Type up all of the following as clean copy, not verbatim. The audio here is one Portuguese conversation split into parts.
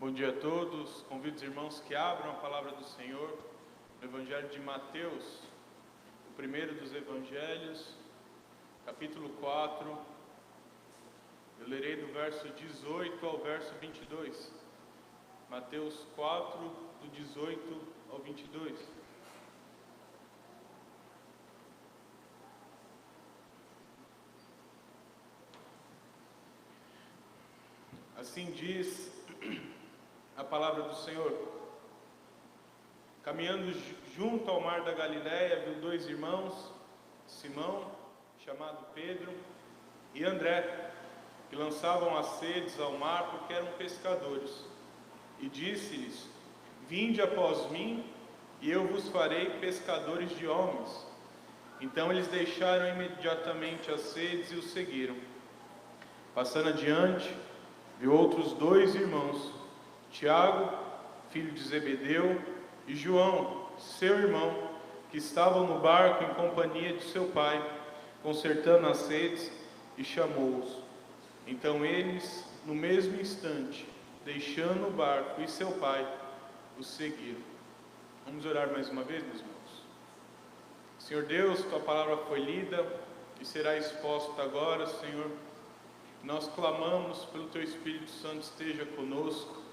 Bom dia a todos. Convido os irmãos que abram a palavra do Senhor no Evangelho de Mateus, o primeiro dos Evangelhos, capítulo 4. Eu lerei do verso 18 ao verso 22. Mateus 4, do 18 ao 22. Assim diz a palavra do Senhor. Caminhando junto ao mar da Galileia, viu dois irmãos, Simão, chamado Pedro, e André, que lançavam as sedes ao mar porque eram pescadores. E disse-lhes: Vinde após mim, e eu vos farei pescadores de homens. Então eles deixaram imediatamente as sedes e o seguiram. Passando adiante, viu outros dois irmãos, Tiago, filho de Zebedeu, e João, seu irmão, que estavam no barco em companhia de seu pai, consertando as sedes, e chamou-os. Então eles, no mesmo instante, deixando o barco e seu pai, os seguiram. Vamos orar mais uma vez, meus irmãos. Senhor Deus, tua palavra foi lida e será exposta agora, Senhor. Nós clamamos pelo teu Espírito Santo esteja conosco,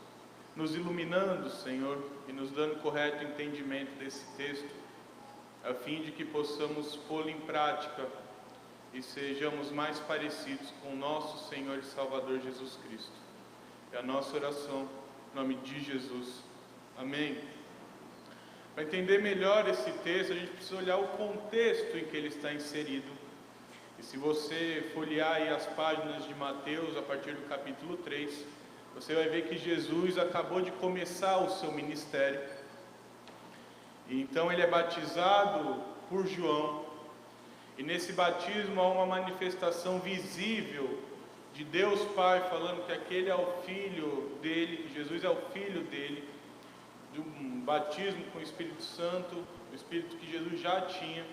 nos iluminando, Senhor, e nos dando correto entendimento desse texto, a fim de que possamos pô-lo em prática e sejamos mais parecidos com o nosso Senhor e Salvador Jesus Cristo. É a nossa oração, em nome de Jesus. Amém. Para entender melhor esse texto, a gente precisa olhar o contexto em que ele está inserido. E se você folhear aí as páginas de Mateus, a partir do capítulo 3, você vai ver que Jesus acabou de começar o seu ministério. E então ele é batizado por João. E nesse batismo há uma manifestação visível de Deus Pai falando que aquele é o Filho dele, que Jesus é o Filho dele, de um batismo com o Espírito Santo, o Espírito que Jesus já tinha.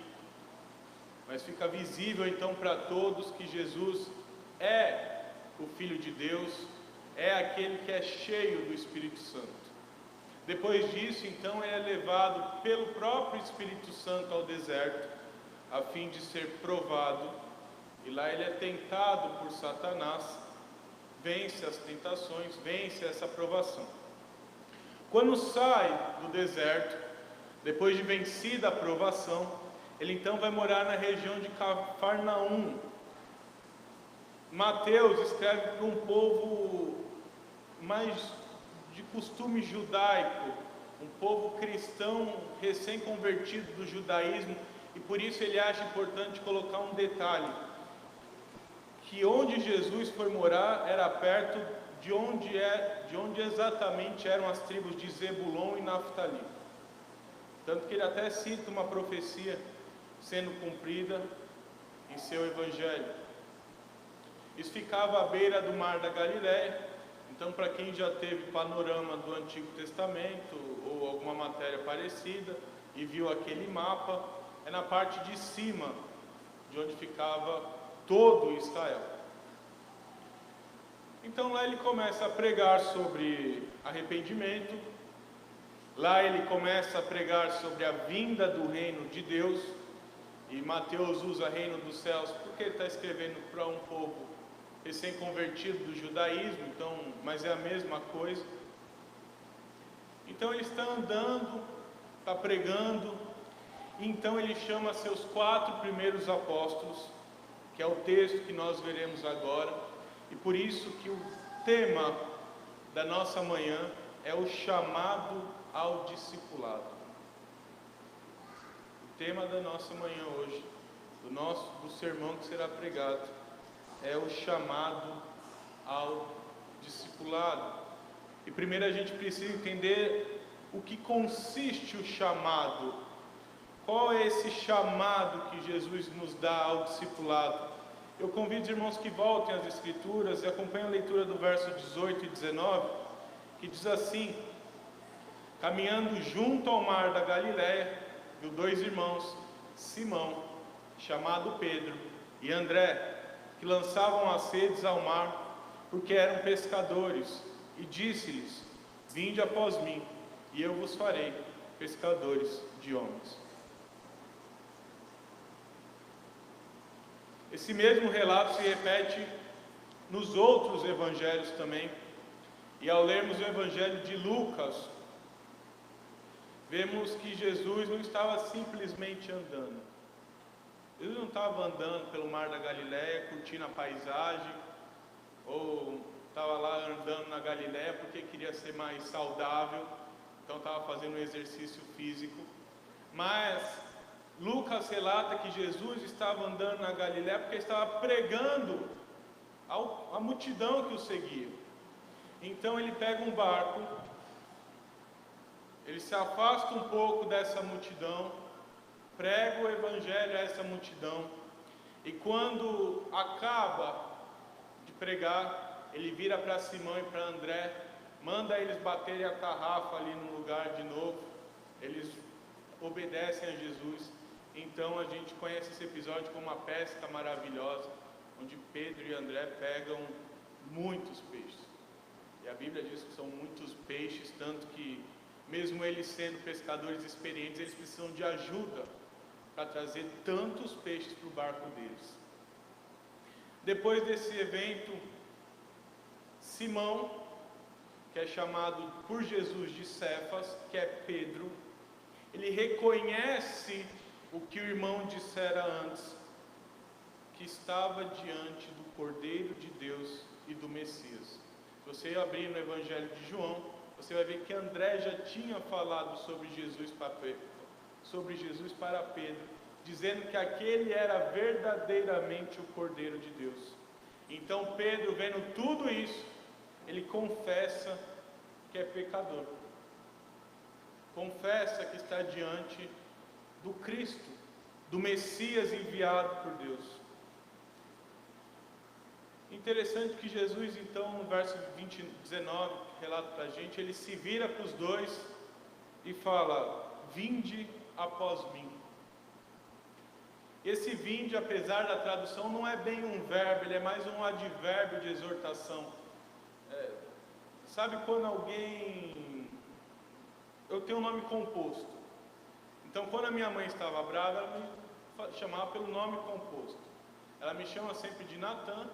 Mas fica visível então para todos que Jesus é o Filho de Deus, é aquele que é cheio do Espírito Santo. Depois disso, então, ele é levado pelo próprio Espírito Santo ao deserto, a fim de ser provado, e lá ele é tentado por Satanás, vence as tentações, vence essa provação. Quando sai do deserto, depois de vencida a provação, ele então vai morar na região de Cafarnaum. Mateus escreve para um povo mais de costume judaico, um povo cristão recém-convertido do judaísmo, e por isso ele acha importante colocar um detalhe, que onde Jesus foi morar era perto de onde exatamente eram as tribos de Zebulon e Naftali. Tanto que ele até cita uma profecia sendo cumprida em seu evangelho. Isso ficava à beira do mar da Galileia. Então, para quem já teve panorama do Antigo Testamento ou alguma matéria parecida e viu aquele mapa, é na parte de cima de onde ficava todo Israel. Então lá ele começa a pregar sobre arrependimento, lá ele começa a pregar sobre a vinda do reino de Deus, e Mateus usa reino dos céus porque ele está escrevendo para um povo recém-convertido do judaísmo, então, mas é a mesma coisa. Então ele está andando, está pregando, e então ele chama seus 4 primeiros apóstolos, que é o texto que nós veremos agora, e por isso que o tema da nossa manhã é o chamado ao discipulado. O tema da nossa manhã hoje, do sermão que será pregado, é o chamado ao discipulado. E primeiro a gente precisa entender o que consiste o chamado. Qual é esse chamado que Jesus nos dá ao discipulado? Eu convido os irmãos que voltem às Escrituras e acompanhem a leitura do verso 18 e 19, que diz assim: Caminhando junto ao mar da Galileia, viu dois irmãos, Simão, chamado Pedro, e André, que lançavam as sedes ao mar, porque eram pescadores, e disse-lhes: Vinde após mim, e eu vos farei pescadores de homens. Esse mesmo relato se repete nos outros evangelhos também. E ao lermos o evangelho de Lucas, vemos que Jesus não estava simplesmente andando. Jesus não estava andando pelo mar da Galileia, curtindo a paisagem, ou estava lá andando na Galileia porque queria ser mais saudável, então estava fazendo um exercício físico. Mas Lucas relata que Jesus estava andando na Galileia porque estava pregando à multidão que o seguia. Então ele pega um barco, ele se afasta um pouco dessa multidão, prega o evangelho a essa multidão, e quando acaba de pregar, ele vira para Simão e para André, manda eles baterem a tarrafa ali no lugar de novo. Eles obedecem a Jesus. Então a gente conhece esse episódio como uma pesca maravilhosa, onde Pedro e André pegam muitos peixes. E a Bíblia diz que são muitos peixes, tanto que mesmo eles sendo pescadores experientes, eles precisam de ajuda para trazer tantos peixes para o barco deles. Depois desse evento, Simão, que é chamado por Jesus de Cefas, que é Pedro, ele reconhece o que o irmão dissera antes, que estava diante do Cordeiro de Deus e do Messias. Se você abrir no Evangelho de João, você vai ver que André já tinha falado sobre Jesus para Pedro, dizendo que aquele era verdadeiramente o Cordeiro de Deus. Então Pedro, vendo tudo isso, ele confessa que é pecador, confessa que está diante do Cristo, do Messias enviado por Deus. Interessante que Jesus, então, no verso 19, que relata para a gente, ele se vira para os dois e fala: vinde após mim. Esse vinde, apesar da tradução, não é bem um verbo, ele é mais um advérbio de exortação. Sabe quando alguém... Eu tenho um nome composto. Então, quando a minha mãe estava brava, ela me chamava pelo nome composto. Ela me chama sempre de Natan,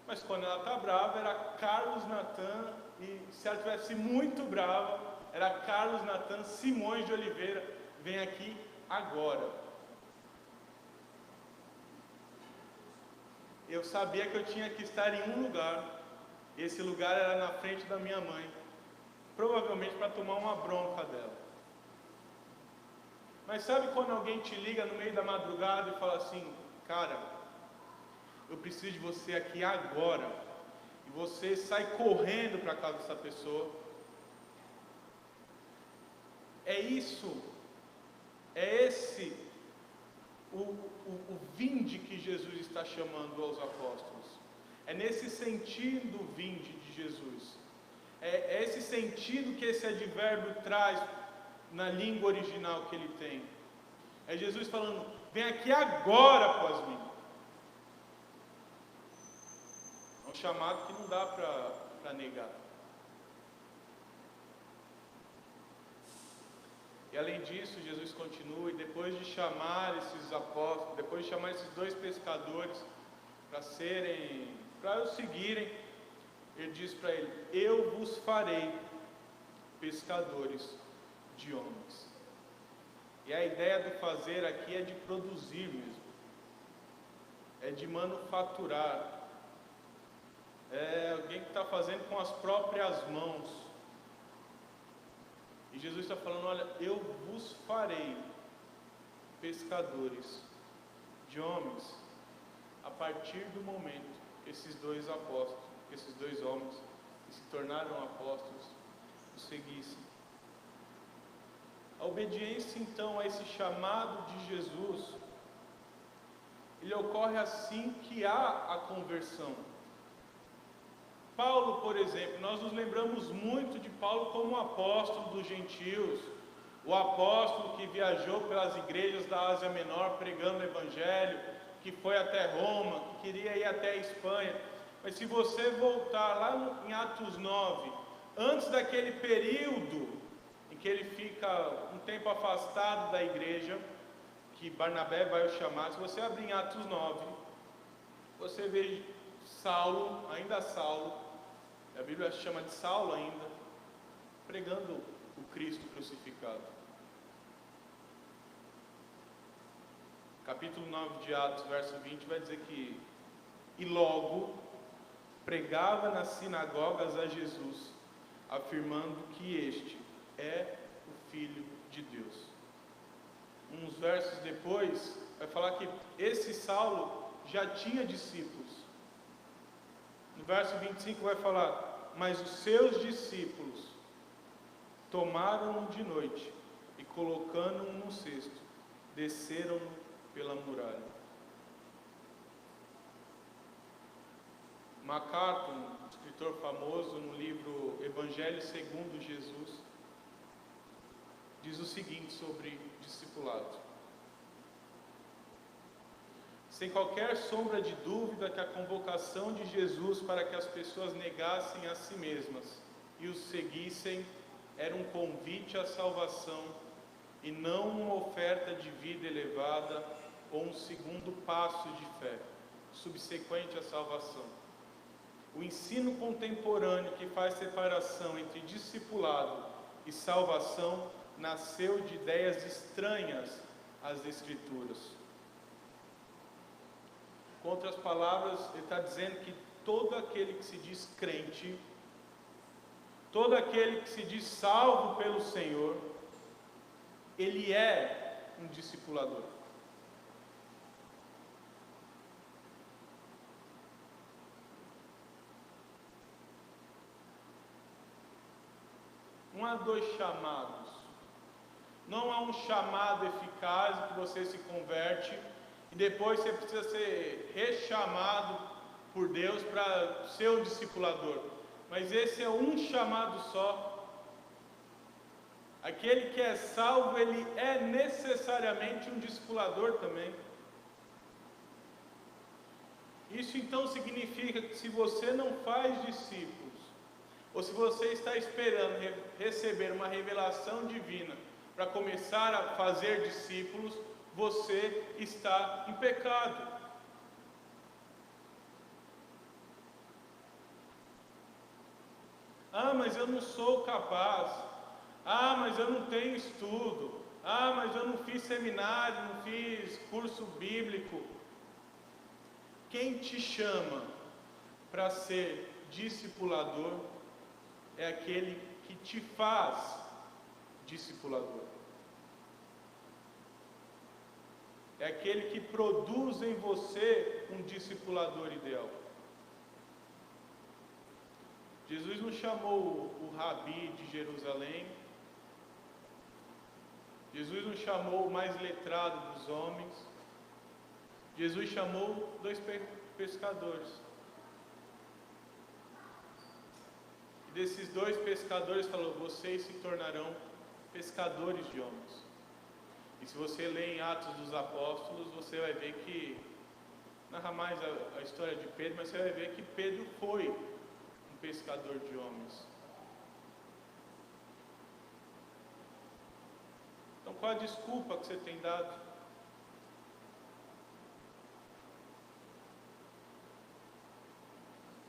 mas quando ela está brava, era Carlos Natan, e se ela estivesse muito brava, era Carlos Natan Simões de Oliveira, vem aqui agora. Eu sabia que eu tinha que estar em um lugar, e esse lugar era na frente da minha mãe, provavelmente para tomar uma bronca dela. Mas sabe quando alguém te liga no meio da madrugada e fala assim: cara, eu preciso de você aqui agora, e você sai correndo para a casa dessa pessoa? É isso, é esse o vinde que Jesus está chamando aos apóstolos. É nesse sentido o vinde de Jesus. É esse sentido que esse advérbio traz na língua original que ele tem. É Jesus falando: vem aqui agora após mim. É um chamado que não dá para negar. E além disso, Jesus continua, e depois de chamar esses apóstolos, depois de chamar esses dois pescadores para o seguirem, ele diz para ele: eu vos farei pescadores de homens. E a ideia do fazer aqui é de produzir mesmo, é de manufaturar, é alguém que está fazendo com as próprias mãos. E Jesus está falando: olha, eu vos farei pescadores de homens, a partir do momento que esses dois apóstolos, esses dois homens que se tornaram apóstolos, o seguissem. A obediência então a esse chamado de Jesus, ele ocorre assim que há a conversão. Paulo, por exemplo, nós nos lembramos muito de Paulo como um apóstolo dos gentios, o apóstolo que viajou pelas igrejas da Ásia Menor pregando o evangelho, que foi até Roma, que queria ir até a Espanha. Mas se você voltar lá em Atos 9, antes daquele período em que ele fica um tempo afastado da igreja, que Barnabé vai o chamar. Se você abrir em Atos 9, você vê Saulo, ainda Saulo, a Bíblia chama de Saulo ainda, pregando o Cristo crucificado. Capítulo 9 de Atos, verso 20, vai dizer que: e logo pregava nas sinagogas a Jesus, afirmando que este é o Filho de Deus. Uns versos depois, vai falar que esse Saulo já tinha discípulos. No verso 25 vai falar: mas os seus discípulos tomaram-no de noite e, colocando-o num cesto, desceram-no pela muralha. MacArthur, um escritor famoso, no livro Evangelho segundo Jesus, diz o seguinte sobre discipulado: sem qualquer sombra de dúvida que a convocação de Jesus para que as pessoas negassem a si mesmas e os seguissem era um convite à salvação e não uma oferta de vida elevada ou um segundo passo de fé subsequente à salvação. O ensino contemporâneo que faz separação entre discipulado e salvação nasceu de ideias estranhas às Escrituras. Com outras palavras, ele está dizendo que todo aquele que se diz crente, todo aquele que se diz salvo pelo Senhor, ele é um discipulador. Não há dois chamados. Não há um chamado eficaz que você se converte e depois você precisa ser rechamado por Deus para ser um discipulador. Mas esse é um chamado só. Aquele que é salvo, ele é necessariamente um discipulador também. Isso então significa que se você não faz discípulos, ou se você está esperando receber uma revelação divina para começar a fazer discípulos, você está em pecado. Ah, mas eu não sou capaz. Ah, mas eu não tenho estudo. Ah, mas eu não fiz seminário, não fiz curso bíblico. Quem te chama para ser discipulador é aquele que te faz discipulador. É aquele que produz em você um discipulador ideal. Jesus não chamou o Rabi de Jerusalém. Jesus não chamou o mais letrado dos homens. Jesus chamou dois pescadores. E desses dois pescadores falou: vocês se tornarão pescadores de homens. E se você lê em Atos dos Apóstolos, você vai ver que, narra mais a história de Pedro, mas você vai ver que Pedro foi um pescador de homens. Então qual a desculpa que você tem dado?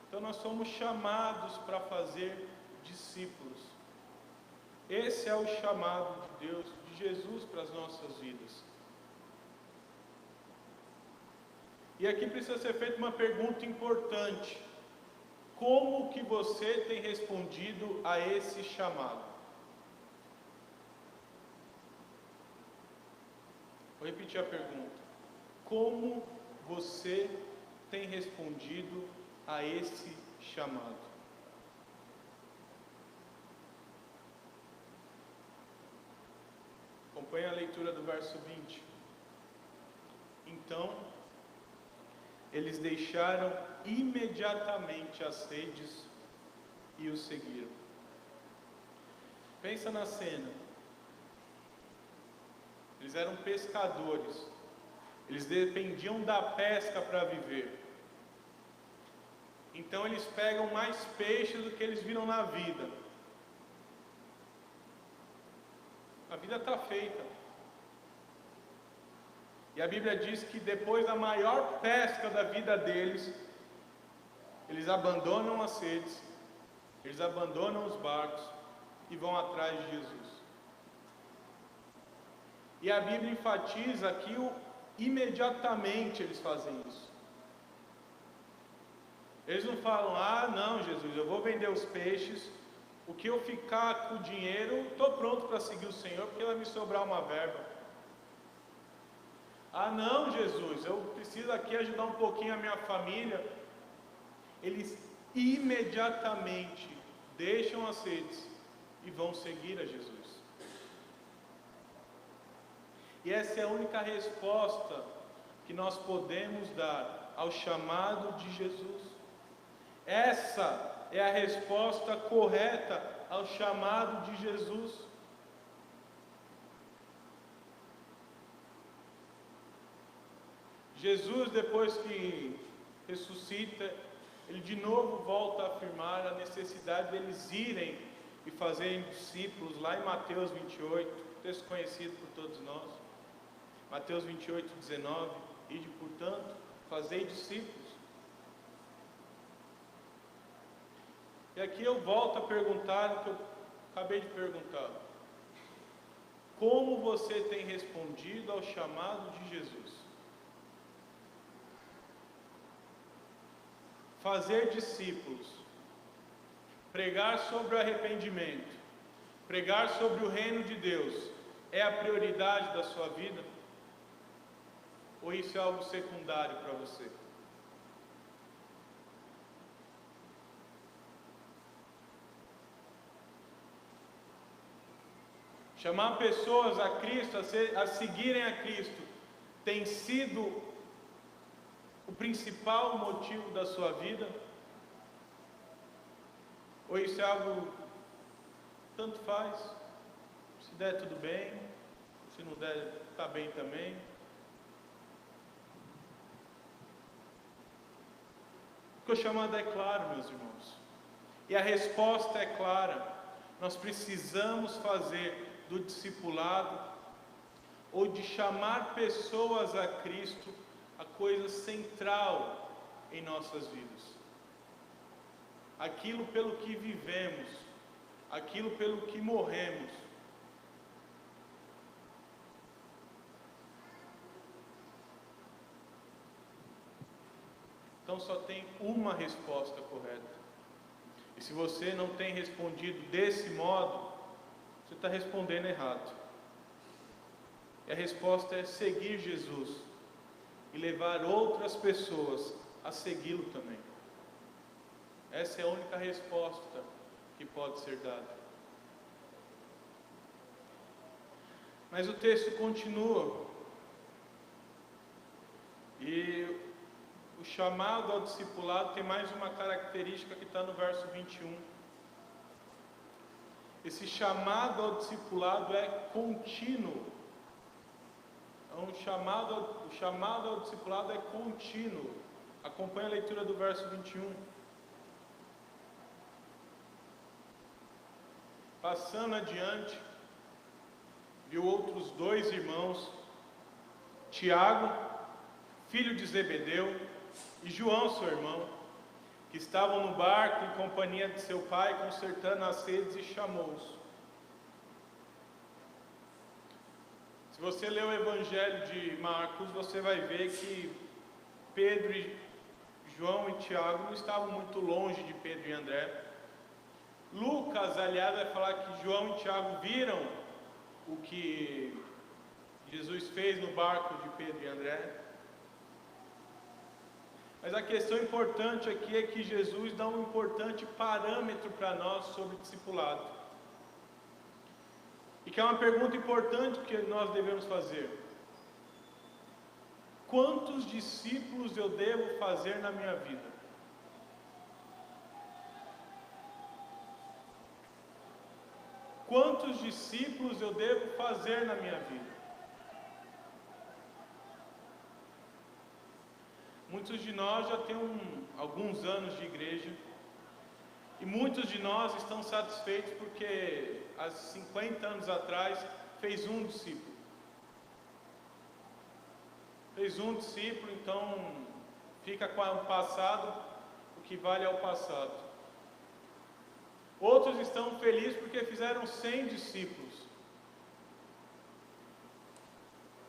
Então nós somos chamados para fazer discípulos. Esse é o chamado de Deus, de Jesus para as nossas vidas. E aqui precisa ser feita uma pergunta importante: como que você tem respondido a esse chamado? Vou repetir a pergunta: como você tem respondido a esse chamado? Acompanhe a leitura do verso 20. Então, eles deixaram imediatamente as redes e o seguiram. Pensa na cena. Eles eram pescadores. Eles dependiam da pesca para viver. Então eles pegam mais peixes do que eles viram na vida. A vida está feita. E a Bíblia diz que depois da maior pesca da vida deles, eles abandonam as redes, eles abandonam os barcos e vão atrás de Jesus. E a Bíblia enfatiza que imediatamente eles fazem isso. Eles não falam, não, Jesus, eu vou vender os peixes, o que eu ficar com o dinheiro, estou pronto para seguir o Senhor, porque vai me sobrar uma verba. Não, Jesus, eu preciso aqui ajudar um pouquinho a minha família. Eles imediatamente deixam as redes e vão seguir a Jesus. E essa é a única resposta que nós podemos dar ao chamado de Jesus. Essa é a resposta correta ao chamado de Jesus. Jesus, depois que ressuscita, ele de novo volta a afirmar a necessidade deles irem e fazerem discípulos, lá em Mateus 28, texto conhecido por todos nós. Mateus 28, 19, ide, portanto, fazei discípulos. E aqui eu volto a perguntar o que eu acabei de perguntar. Como você tem respondido ao chamado de Jesus? Fazer discípulos, pregar sobre o arrependimento, pregar sobre o reino de Deus, é a prioridade da sua vida? Ou isso é algo secundário para você? Chamar pessoas a Cristo, a seguirem a Cristo, tem sido o principal motivo da sua vida? Ou isso é algo, tanto faz, se der tudo bem, se não der, está bem também? Porque o chamado é claro, meus irmãos, e a resposta é clara. Nós precisamos fazer do discipulado, ou de chamar pessoas a Cristo, a coisa central em nossas vidas. Aquilo pelo que vivemos, aquilo pelo que morremos. Então só tem uma resposta correta. E se você não tem respondido desse modo, você está respondendo errado. E a resposta é seguir Jesus e levar outras pessoas a segui-lo também. Essa é a única resposta que pode ser dada. Mas o texto continua. E o chamado ao discipulado tem mais uma característica que está no verso 21. Esse chamado ao discipulado é contínuo. O chamado ao discipulado é contínuo. Acompanhe a leitura do verso 21. Passando adiante, viu outros 2 irmãos, Tiago, filho de Zebedeu, e João, seu irmão, que estavam no barco em companhia de seu pai, consertando as redes, e chamou-os. Se você ler o Evangelho de Marcos, você vai ver que Pedro, João e Tiago não estavam muito longe de Pedro e André. Lucas, aliás, vai falar que João e Tiago viram o que Jesus fez no barco de Pedro e André. Mas a questão importante aqui é que Jesus dá um importante parâmetro para nós sobre discipulado. E que é uma pergunta importante que nós devemos fazer. Quantos discípulos eu devo fazer na minha vida? Quantos discípulos eu devo fazer na minha vida? Muitos de nós já têm alguns anos de igreja, e muitos de nós estão satisfeitos porque há 50 anos atrás fez um discípulo. Fez um discípulo, então fica com o passado, o que vale é o passado. Outros estão felizes porque fizeram 100 discípulos.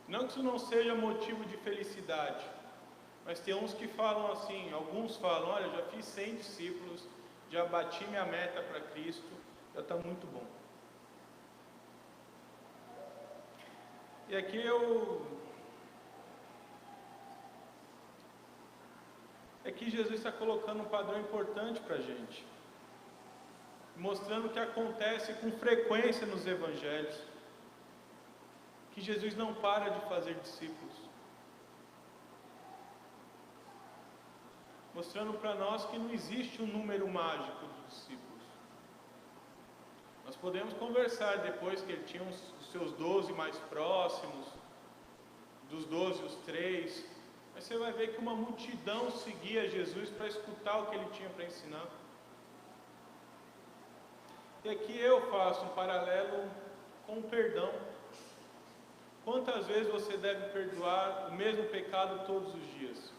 Não que isso não seja motivo de felicidade, mas tem uns que falam assim, alguns falam, olha, eu já fiz 100 discípulos, já bati minha meta para Cristo, já está muito bom. E aqui Jesus está colocando um padrão importante para a gente, mostrando o que acontece com frequência nos evangelhos, que Jesus não para de fazer discípulos, mostrando para nós que não existe um número mágico de discípulos. Nós podemos conversar depois que ele tinha os seus 12 mais próximos, dos 12 os 3, mas você vai ver que uma multidão seguia Jesus para escutar o que ele tinha para ensinar. E aqui eu faço um paralelo com o perdão. Quantas vezes você deve perdoar o mesmo pecado todos os dias?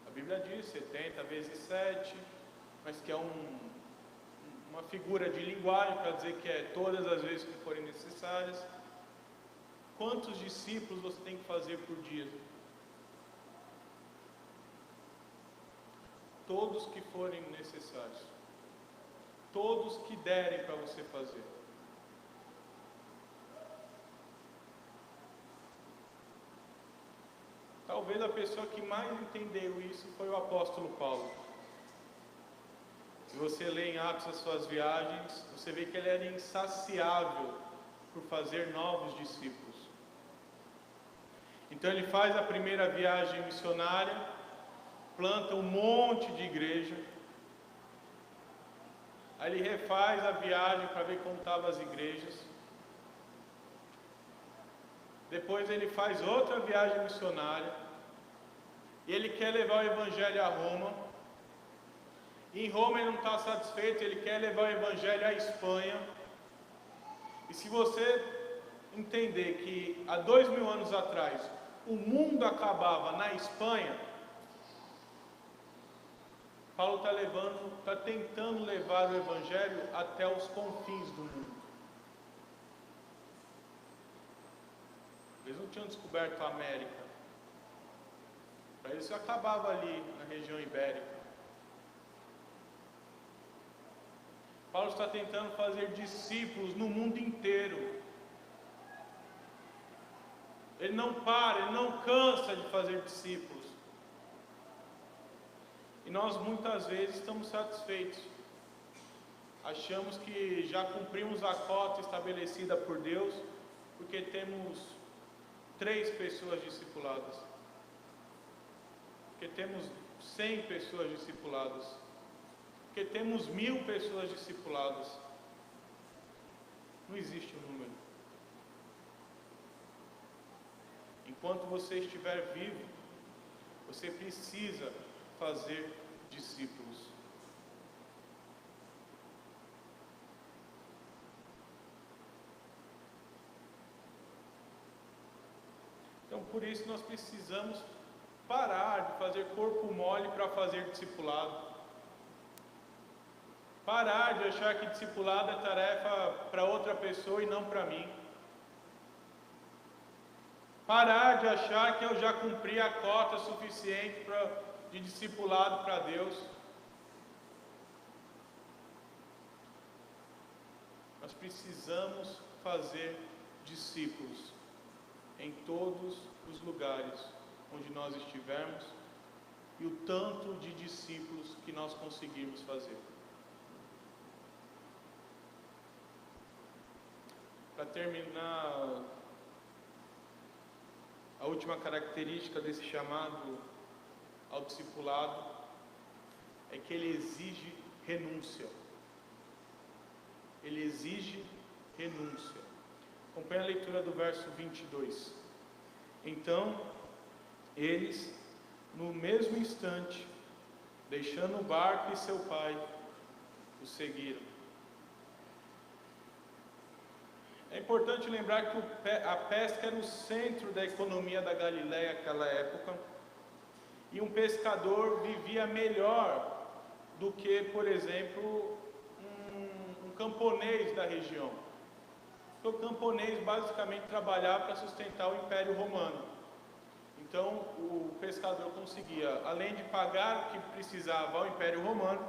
A Bíblia diz 70 vezes 7, mas que é uma figura de linguagem para dizer que é todas as vezes que forem necessárias. Quantos discípulos você tem que fazer por dia? Todos que forem necessários. Todos que derem para você fazer. Talvez a pessoa que mais entendeu isso foi o apóstolo Paulo. Se você lê em Atos as suas viagens, você vê que ele era insaciável por fazer novos discípulos. Então ele faz a primeira viagem missionária, planta um monte de igreja, aí ele refaz a viagem para ver como estavam as igrejas. Depois ele faz outra viagem missionária, e ele quer levar o evangelho a Roma. E em Roma ele não está satisfeito, ele quer levar o evangelho à Espanha. E se você entender que há 2000 anos atrás o mundo acabava na Espanha, Paulo está tentando levar o evangelho até os confins do mundo. Eles não tinham descoberto a América. Para eles acabava ali na região ibérica. Paulo está tentando fazer discípulos no mundo inteiro. Ele não para, ele não cansa de fazer discípulos. E nós muitas vezes estamos satisfeitos. Achamos que já cumprimos a cota estabelecida por Deus, porque temos 3 pessoas discipuladas. Porque temos 100 pessoas discipuladas. Porque temos 1000 pessoas discipuladas. Não existe um número. Enquanto você estiver vivo, você precisa fazer discípulos. Então, por isso nós precisamos parar de fazer corpo mole para fazer discipulado. Parar de achar que discipulado é tarefa para outra pessoa e não para mim. Parar de achar que eu já cumpri a cota suficiente de discipulado para Deus. Nós precisamos fazer discípulos em todos os lugares onde nós estivermos e o tanto de discípulos que nós conseguirmos fazer. Para terminar, a última característica desse chamado ao discipulado é que ele exige renúncia. Ele exige renúncia. Acompanhe a leitura do verso 22. Então, eles, no mesmo instante, deixando o barco e seu pai, o seguiram. É importante lembrar que a pesca era o centro da economia da Galiléia naquela época, e um pescador vivia melhor do que, por exemplo, um camponês da região. Porque o camponês basicamente trabalhava para sustentar o Império Romano. Então o pescador conseguia, além de pagar o que precisava ao Império Romano,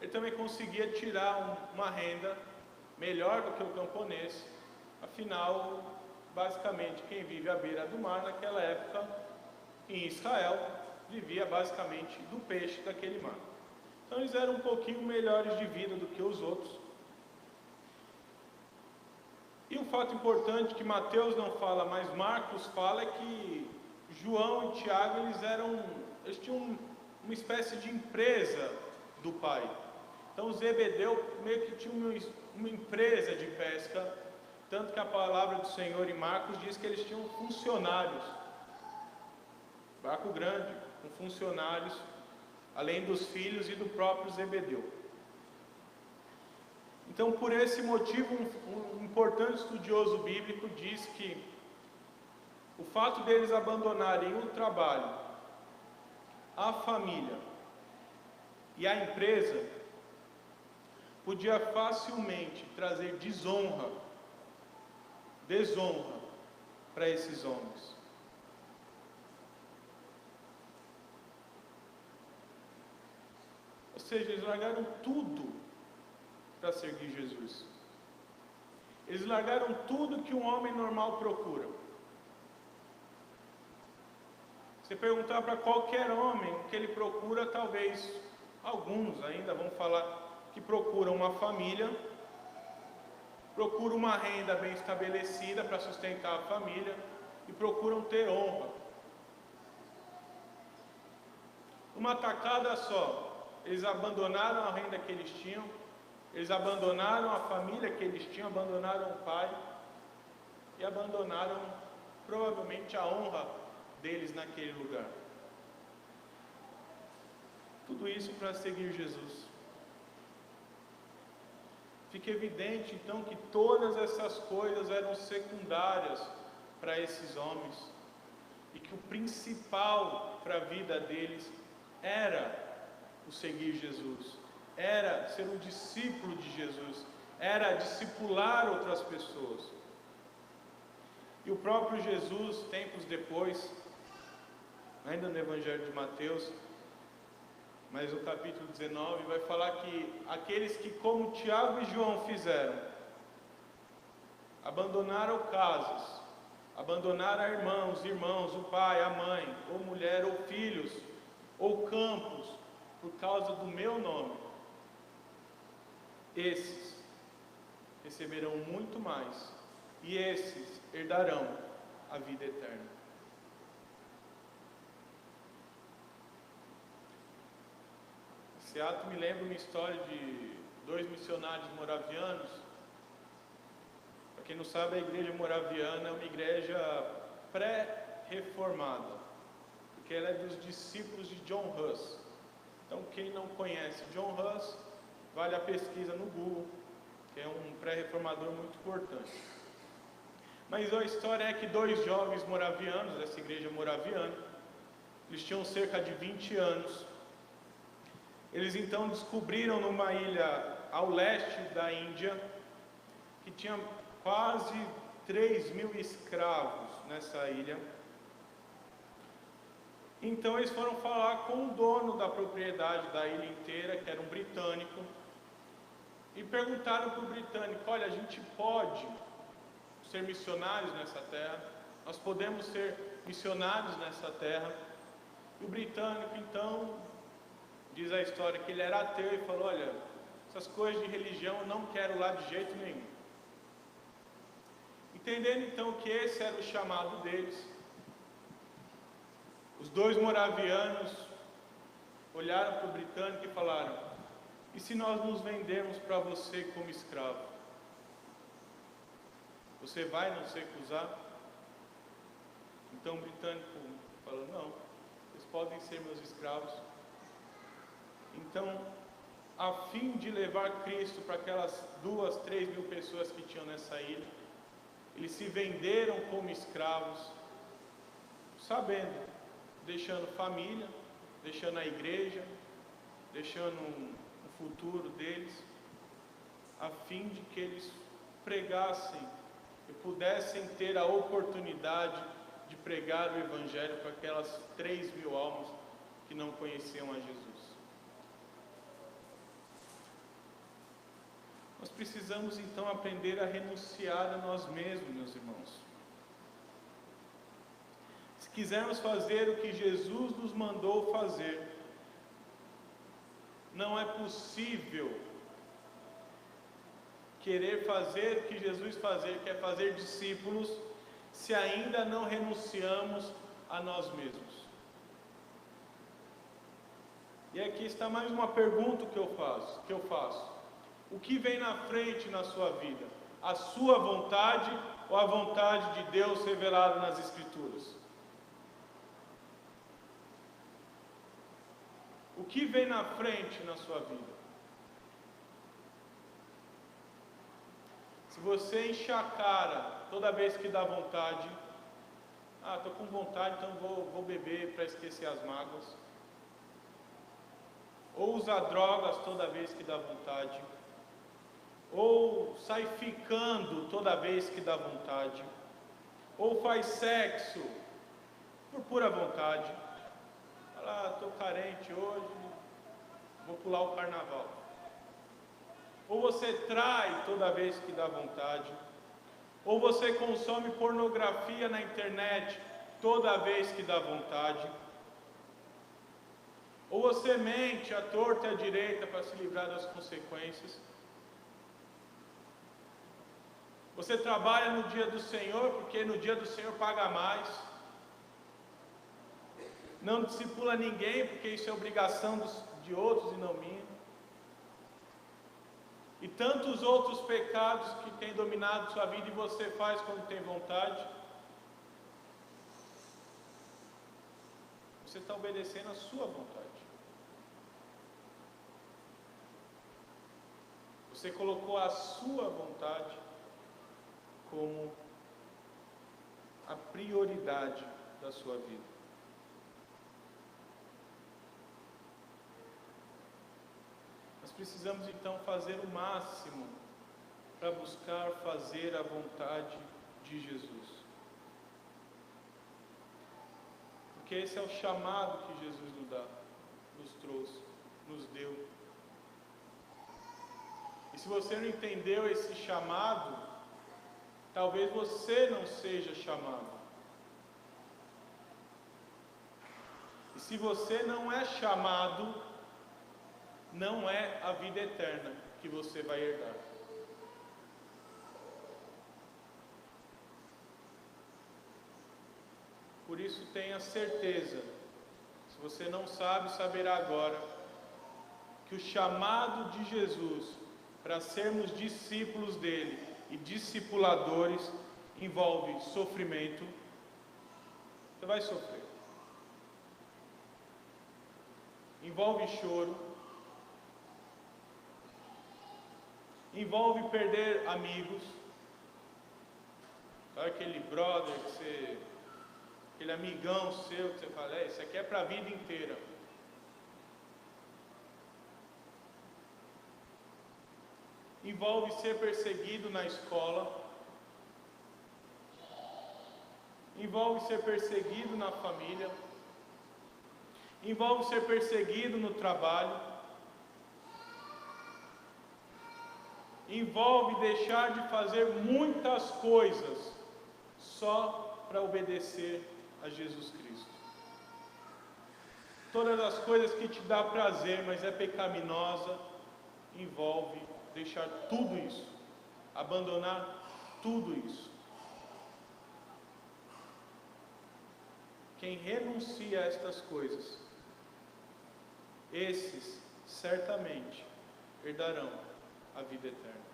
ele também conseguia tirar uma renda melhor do que o camponês. Afinal, basicamente, quem vive à beira do mar naquela época, em Israel, vivia basicamente do peixe daquele mar. Então eles eram um pouquinho melhores de vida do que os outros. E um fato importante que Mateus não fala, mas Marcos fala, é que João e Tiago, eles tinham uma espécie de empresa do pai. Então Zebedeu meio que tinha uma empresa de pesca, tanto que a palavra do Senhor em Marcos diz que eles tinham funcionários, barco grande, com funcionários, além dos filhos e do próprio Zebedeu. Então, por esse motivo, um importante estudioso bíblico diz que o fato deles abandonarem o trabalho, a família e a empresa podia facilmente trazer desonra para esses homens. Ou seja, eles largaram tudo para seguir Jesus. Eles largaram tudo que um homem normal procura. Se perguntar para qualquer homem o que ele procura, talvez alguns ainda vão falar que procuram uma família, procuram uma renda bem estabelecida para sustentar a família e procuram ter honra. Uma tacada só, eles abandonaram a renda que eles tinham, eles abandonaram a família que eles tinham, abandonaram o pai e abandonaram provavelmente a honra deles naquele lugar. Tudo isso para seguir Jesus. Fica evidente então que todas essas coisas eram secundárias para esses homens e que o principal para a vida deles era o seguir Jesus. Era ser um discípulo de Jesus, era discipular outras pessoas. E o próprio Jesus, tempos depois, ainda no Evangelho de Mateus, mas no capítulo 19, vai falar que aqueles que, como Tiago e João fizeram, abandonaram casas, abandonaram irmãos, o pai, a mãe, ou mulher, ou filhos, ou campos, por causa do meu nome, esses receberão muito mais, e esses herdarão a vida eterna. Esse ato me lembra uma história de 2 missionários moravianos. Para quem não sabe, a igreja moraviana é uma igreja pré-reformada, porque ela é dos discípulos de John Huss. Então, quem não conhece John Huss, vale a pesquisa no Google, que é um pré-reformador muito importante. Mas a história é que 2 jovens moravianos, dessa igreja moraviana, eles tinham cerca de 20 anos. Eles então descobriram numa ilha ao leste da Índia, que tinha quase 3.000 escravos nessa ilha. Então eles foram falar com o dono da propriedade da ilha inteira, que era um britânico, e perguntaram para o britânico: olha, a gente pode ser missionários nessa terra? Nós podemos ser missionários nessa terra? E o britânico então, diz a história, que ele era ateu e falou: olha, essas coisas de religião eu não quero lá de jeito nenhum. Entendendo então que esse era o chamado deles, os 2 moravianos olharam para o britânico e falaram: e se nós nos vendermos para você como escravo? Você vai nos recusar? Então o britânico falou: não, vocês podem ser meus escravos. Então a fim de levar Cristo para aquelas 2, 3 mil pessoas que tinham nessa ilha. Eles se venderam como escravos, sabendo, deixando família, deixando a igreja, deixando um futuro deles, a fim de que eles pregassem e pudessem ter a oportunidade de pregar o Evangelho para aquelas 3 mil almas que não conheciam a Jesus. Nós precisamos então aprender a renunciar a nós mesmos, meus irmãos. Se quisermos fazer o que Jesus nos mandou fazer, não é possível querer fazer o que Jesus fazer, que é fazer discípulos, se ainda não renunciamos a nós mesmos. E aqui está mais uma pergunta que eu faço. O que vem na frente na sua vida? A sua vontade ou a vontade de Deus revelada nas Escrituras? O que vem na frente na sua vida? Se você enche a cara toda vez que dá vontade, estou com vontade, então vou beber para esquecer as mágoas. Ou usa drogas toda vez que dá vontade. Ou sai ficando toda vez que dá vontade. Ou faz sexo por pura vontade. Estou carente hoje, vou pular o carnaval. Ou você trai toda vez que dá vontade. Ou você consome pornografia na internet toda vez que dá vontade. Ou você mente à torta e à direita para se livrar das consequências. Você trabalha no dia do Senhor, porque no dia do Senhor paga mais. Não discipula ninguém, porque isso é obrigação de outros e não minha. E tantos outros pecados que têm dominado sua vida e você faz quando tem vontade. Você está obedecendo a sua vontade. Você colocou a sua vontade como a prioridade da sua vida. Nós precisamos então fazer o máximo para buscar fazer a vontade de Jesus. Porque esse é o chamado que Jesus nos dá, nos trouxe, nos deu. E se você não entendeu esse chamado, talvez você não seja chamado. E se você não é chamado, não é a vida eterna que você vai herdar. Por isso tenha certeza, se você não sabe, saberá agora, que o chamado de Jesus para sermos discípulos dele e discipuladores envolve sofrimento. Você vai sofrer. Envolve choro. Envolve perder amigos. Sabe aquele brother que você, aquele amigão seu que você fala, isso aqui é para a vida inteira. Envolve ser perseguido na escola. Envolve ser perseguido na família. Envolve ser perseguido no trabalho. Envolve deixar de fazer muitas coisas só para obedecer a Jesus Cristo. Todas as coisas que te dá prazer, mas é pecaminosa, envolve deixar tudo isso, abandonar tudo isso. Quem renuncia a estas coisas, esses certamente herdarão a vida eterna.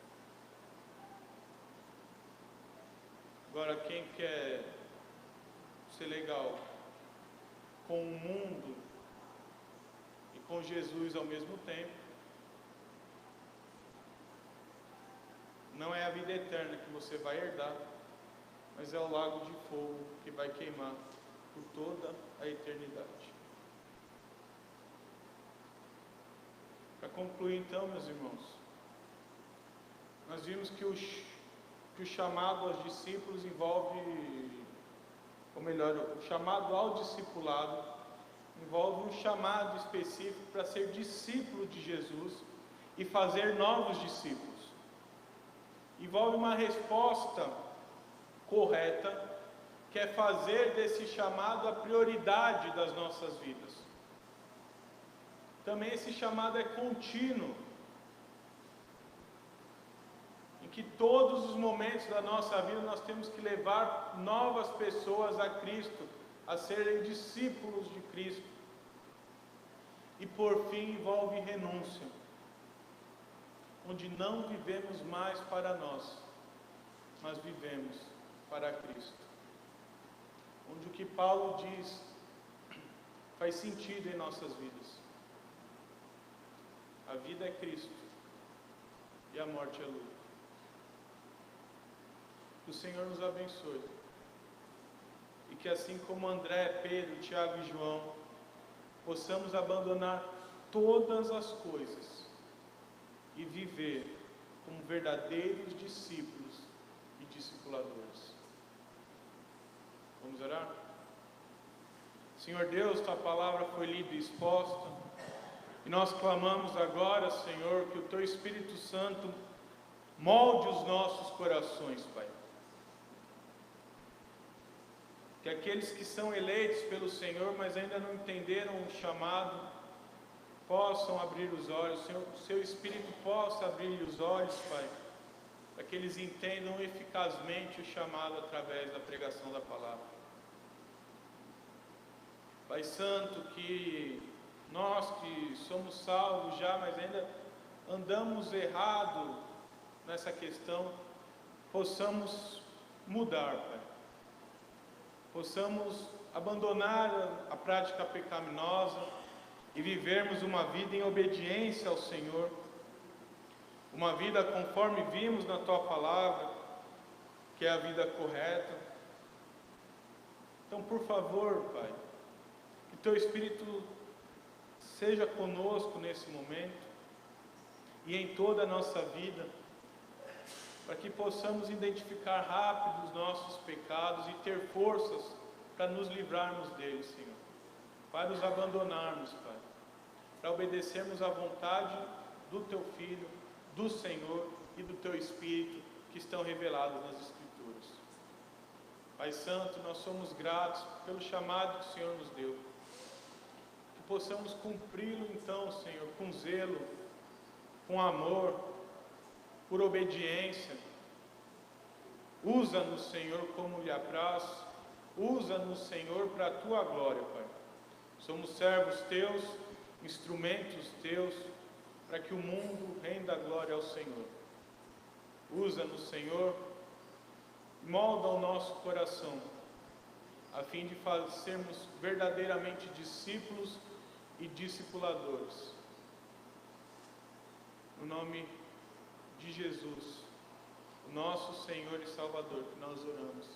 Agora, quem quer ser legal com o mundo e com Jesus ao mesmo tempo, não é a vida eterna que você vai herdar, mas é o lago de fogo que vai queimar por toda a eternidade. Para concluir então, meus irmãos, nós vimos que o chamado aos discípulos envolve, ou melhor, o chamado ao discipulado envolve um chamado específico para ser discípulo de Jesus e fazer novos discípulos. Envolve uma resposta correta, que é fazer desse chamado a prioridade das nossas vidas. Também esse chamado é contínuo, em que todos os momentos da nossa vida nós temos que levar novas pessoas a Cristo, a serem discípulos de Cristo. E por fim envolve renúncia, onde não vivemos mais para nós, mas vivemos para Cristo. Onde o que Paulo diz faz sentido em nossas vidas. A vida é Cristo e a morte é lucro. Que o Senhor nos abençoe. E que assim como André, Pedro, Tiago e João, possamos abandonar todas as coisas e viver como verdadeiros discípulos e discipuladores. Vamos orar? Senhor Deus, Tua palavra foi lida e exposta, e nós clamamos agora, Senhor, que o Teu Espírito Santo molde os nossos corações, Pai. Que aqueles que são eleitos pelo Senhor, mas ainda não entenderam o chamado, possam abrir os olhos, o Seu Espírito possa abrir os olhos, Pai, para que eles entendam eficazmente o chamado através da pregação da palavra. Pai Santo, que nós que somos salvos já, mas ainda andamos errado nessa questão, possamos mudar, Pai. Possamos abandonar a prática pecaminosa e vivermos uma vida em obediência ao Senhor, uma vida conforme vimos na Tua palavra, que é a vida correta. Então, por favor, Pai, que Teu Espírito seja conosco nesse momento e em toda a nossa vida, para que possamos identificar rápido os nossos pecados e ter forças para nos livrarmos deles, Senhor, para nos abandonarmos, Pai, para obedecermos à vontade do Teu Filho, do Senhor e do Teu Espírito que estão revelados nas Escrituras. Pai Santo, nós somos gratos pelo chamado que o Senhor nos deu, que possamos cumpri-lo então, Senhor, com zelo, com amor, por obediência. Usa-nos, Senhor, como lhe apraz, usa-nos, Senhor, para a Tua glória, Pai. Somos servos Teus, instrumentos Teus, para que o mundo renda a glória ao Senhor. Usa-nos, Senhor, molda o nosso coração, a fim de sermos verdadeiramente discípulos e discipuladores. No nome de Jesus, o nosso Senhor e Salvador, que nós oramos.